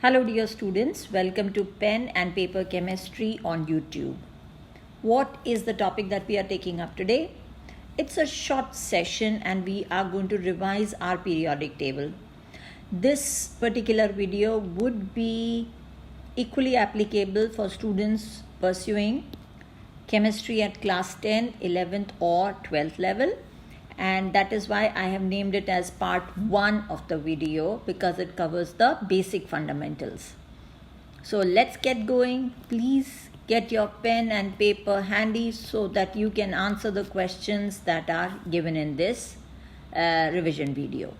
Hello dear students, welcome to Pen and Paper Chemistry on YouTube. What is the topic that we are taking up today? It's a short session and we are going to revise our periodic table. This particular video would be equally applicable for students pursuing chemistry at class 10, 11th or 12th level. And that is why I have named it as part 1 of the video, because it covers the basic fundamentals. So let's get going. Please get your pen and paper handy so that you can answer the questions that are given in this revision video.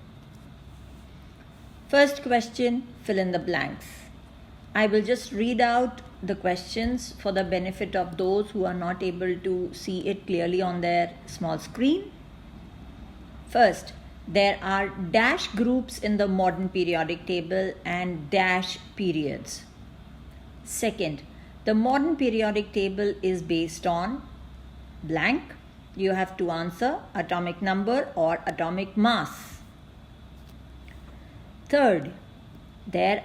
First question, fill in the blanks. I will just read out the questions for the benefit of those who are not able to see it clearly on their small screen. First, there are dash groups in the modern periodic table and dash periods. Second, the modern periodic table is based on blank. You have to answer atomic number or atomic mass. Third, there's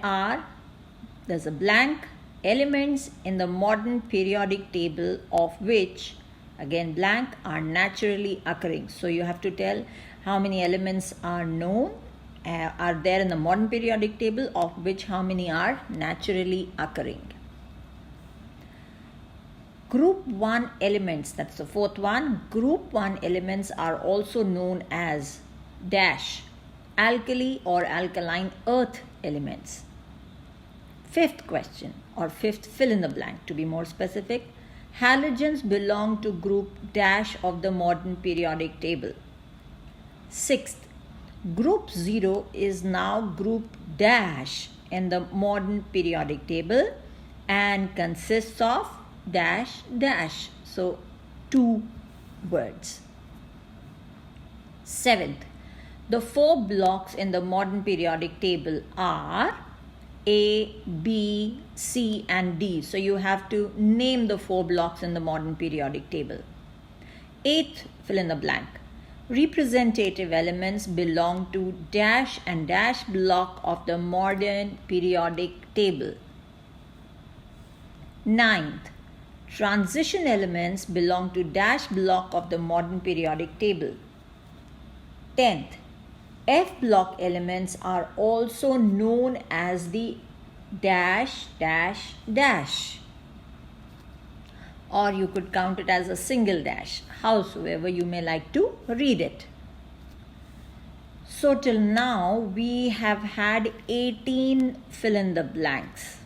a blank, elements in the modern periodic table of which, again blank, are naturally occurring. So you have to tell how many elements are known, are there in the modern periodic table, of which how many are naturally occurring. Group 1 elements, that's the fourth one. Group 1 elements are also known as dash, alkali or alkaline earth elements. Fifth question, or fifth fill in the blank to be more specific. Halogens belong to group dash of the modern periodic table. Sixth, group 0 is now group dash in the modern periodic table and consists of dash dash. So 2 words. Seventh, the 4 blocks in the modern periodic table are A, B, C and D. So you have to name the 4 blocks in the modern periodic table. Eighth, fill in the blank. Representative elements belong to dash and dash block of the modern periodic table. Ninth, transition elements belong to dash block of the modern periodic table. 10th, F block elements are also known as the dash dash dash, or you could count it as a single dash, howsoever you may like to read it. So till now we have had 18 fill in the blanks.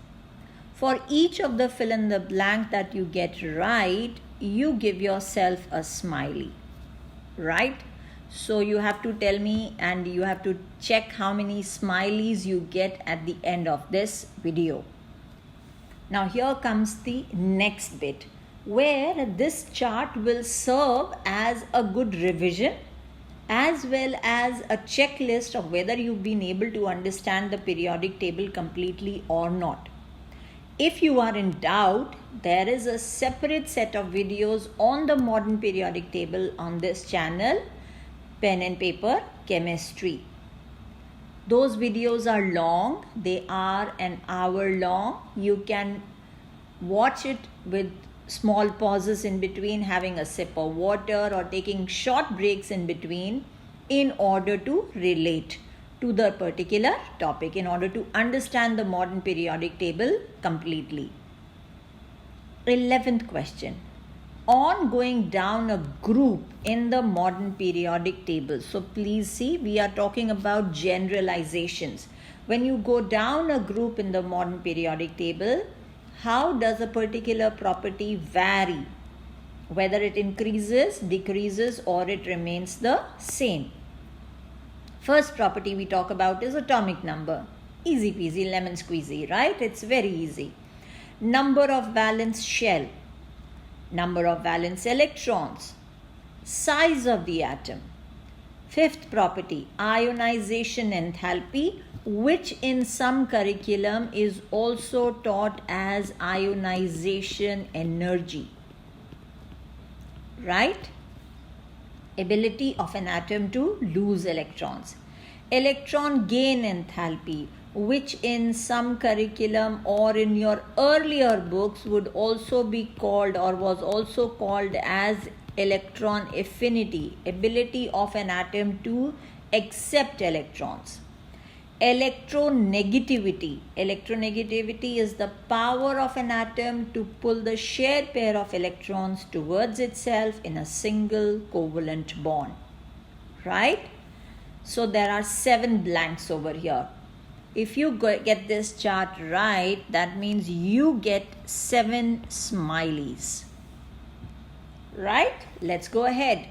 For each of the fill in the blank that you get right, you give yourself a smiley, right? So you have to tell me and you have to check how many smileys you get at the end of this video. Now here comes the next bit, where this chart will serve as a good revision as well as a checklist of whether you've been able to understand the periodic table completely or not. If you are in doubt, there is a separate set of videos on the modern periodic table on this channel, Pen and Paper Chemistry. Those videos are long, they are an hour long. You can watch it with small pauses in between, having a sip of water or taking short breaks in between in order to relate to the particular topic, in order to understand the modern periodic table completely. 11th question. On going down a group in the modern periodic table. So please see, we are talking about generalizations. When you go down a group in the modern periodic table, how does a particular property vary? Whether it increases, decreases, or it remains the same. First property we talk about is atomic number. Easy peasy lemon squeezy, right? It's very easy. Number of valence shell, number of valence electrons, size of the atom. Fifth property, ionization enthalpy, which in some curriculum is also taught as ionization energy, right? Ability of an atom to lose electrons. Electron gain enthalpy, which in some curriculum or in your earlier books would also be called or was also called as electron affinity, ability of an atom to accept electrons. Electronegativity. Electronegativity is the power of an atom to pull the shared pair of electrons towards itself in a single covalent bond. Right? So there are 7 blanks over here. If you get this chart right, that means you get 7 smileys. Right? Let's go ahead.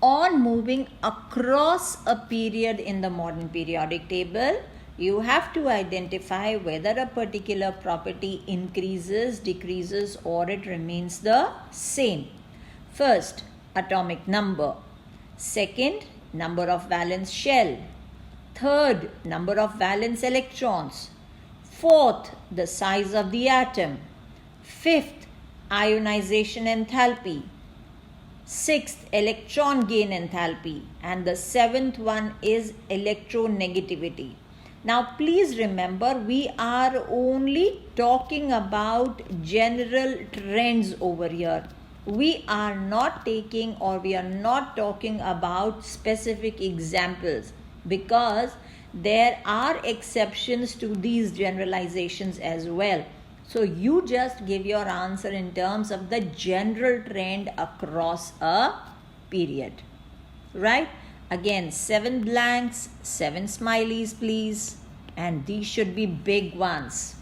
On moving across a period in the modern periodic table, you have to identify whether a particular property increases, decreases, or it remains the same. First, atomic number. Second, number of valence shell. Third, number of valence electrons. Fourth, the size of the atom. Fifth, ionization enthalpy. Sixth, electron gain enthalpy. And the 7th one is electronegativity. Now please remember, we are only talking about general trends over here. We are not taking or we are not talking about specific examples, because there are exceptions to these generalizations as well. So you just give your answer in terms of the general trend across a period. Right? Again, 7 blanks, 7 smileys please. And these should be big ones.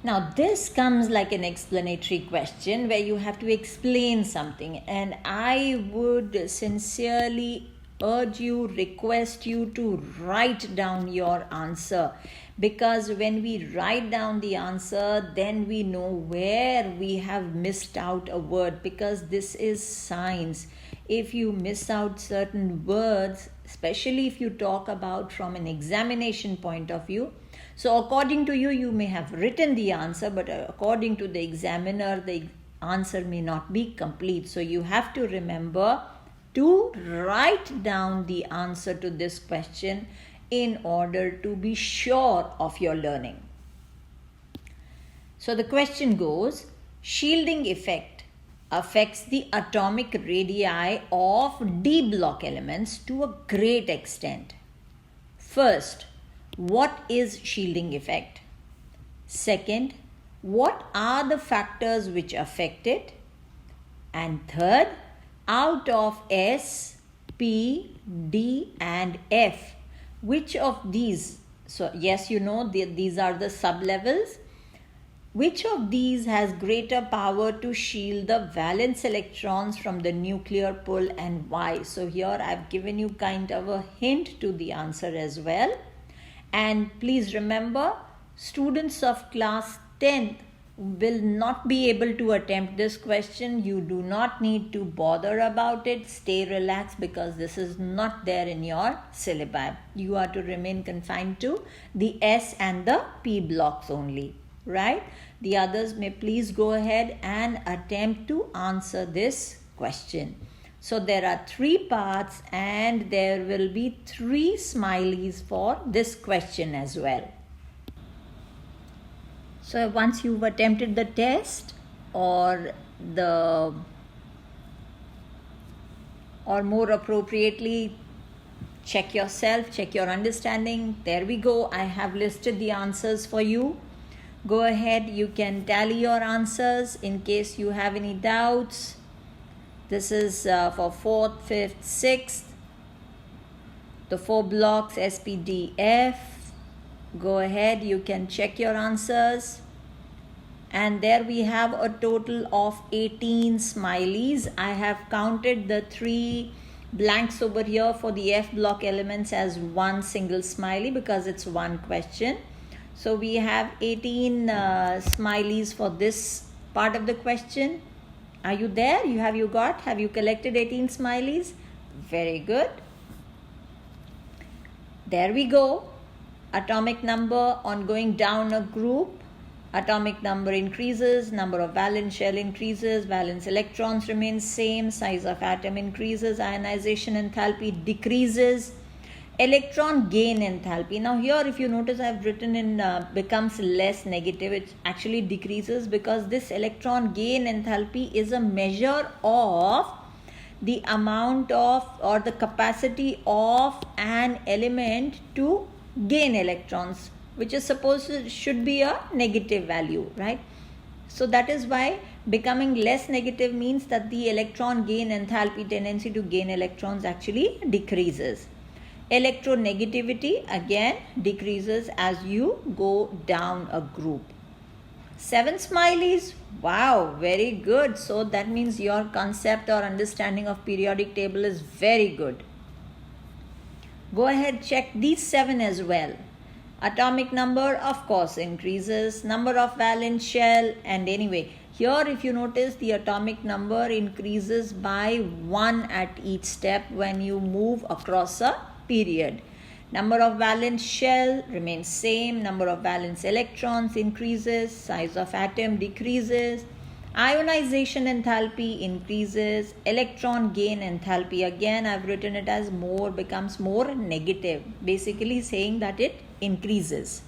Now this comes like an explanatory question where you have to explain something, and I would sincerely urge you, request you to write down your answer, because when we write down the answer, then we know where we have missed out a word, because this is science. If you miss out certain words, especially if you talk about from an examination point of view, so according to you, you may have written the answer, but according to the examiner, the answer may not be complete. So you have to remember to write down the answer to this question in order to be sure of your learning. So the question goes, shielding effect affects the atomic radii of d block elements to a great extent. First, what is shielding effect? Second, what are the factors which affect it? And third, out of S, P, D and F, which of these, so yes, you know these are the sub-levels, which of these has greater power to shield the valence electrons from the nuclear pull, and why? So here I've given you kind of a hint to the answer as well. And please remember, students of class 10th will not be able to attempt this question. You do not need to bother about it. Stay relaxed, because this is not there in your syllabi. You are to remain confined to the S and the P blocks only, right? The others may please go ahead and attempt to answer this question. So there are 3 parts and there will be 3 smileys for this question as well. So once you've attempted the test or more appropriately, check yourself, check your understanding. There we go. I have listed the answers for you. Go ahead, you can tally your answers in case you have any doubts. This is for 4th, 5th, 6th, the 4 blocks SPDF. Go ahead, you can check your answers. And there we have a total of 18 smileys. I have counted the 3 blanks over here for the F block elements as 1 single smiley because it's 1 question. So we have 18 smileys for this part of the question. Are you there? Have you collected 18 smileys? Very good. There we go. Atomic number on going down a group. Atomic number increases, number of valence shell increases, valence electrons remain same, size of atom increases, ionization enthalpy decreases, Electron gain enthalpy. Now here, if you notice, I've written in becomes less negative. It actually decreases because this electron gain enthalpy is a measure of the amount of or the capacity of an element to gain electrons, which is supposed should be a negative value, right? So that is why becoming less negative means that the electron gain enthalpy, tendency to gain electrons, actually decreases. Electronegativity again decreases as you go down a group. 7 smileys. Wow, very good. So that means your concept or understanding of periodic table is very good. Go ahead, check these 7 as well. Atomic number, of course, increases. Number of valence shell, and anyway, here if you notice, the atomic number increases by 1 at each step when you move across a period. Number of valence shell remains same. Number of valence electrons increases. Size of atom decreases. Ionization enthalpy increases. Electron gain enthalpy, again I've written it as more, becomes more negative, basically saying that it increases.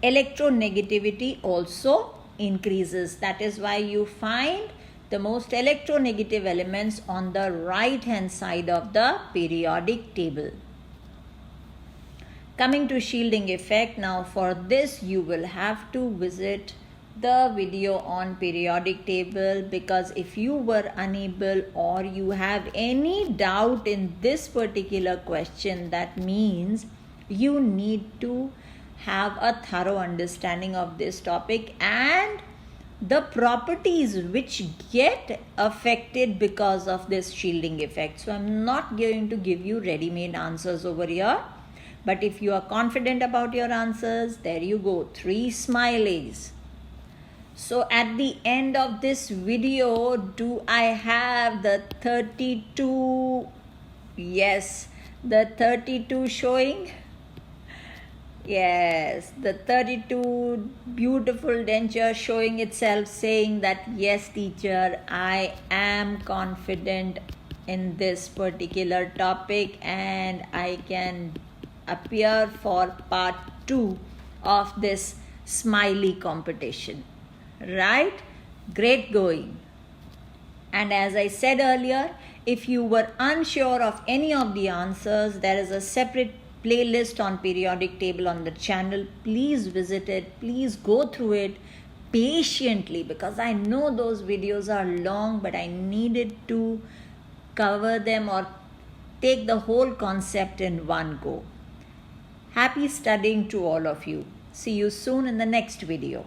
Electronegativity also increases. That is why you find the most electronegative elements on the right hand side of the periodic table. Coming to shielding effect, now for this you will have to visit the video on periodic table, because if you were unable or you have any doubt in this particular question, that means you need to have a thorough understanding of this topic and the properties which get affected because of this shielding effect. So I'm not going to give you ready-made answers over here, but if you are confident about your answers, there you go, 3 smileys. So at the end of this video, do I have the 32? Yes, the 32 showing. Yes, the 32 beautiful denture showing itself, saying that yes teacher, I am confident in this particular topic and I can appear for part 2 of this smiley competition. Right? Great going. And as I said earlier, if you were unsure of any of the answers, there is a separate playlist on periodic table on the channel. Please visit it. Please go through it patiently, because I know those videos are long, but I needed to cover them or take the whole concept in one go. Happy studying to all of you. See you soon in the next video.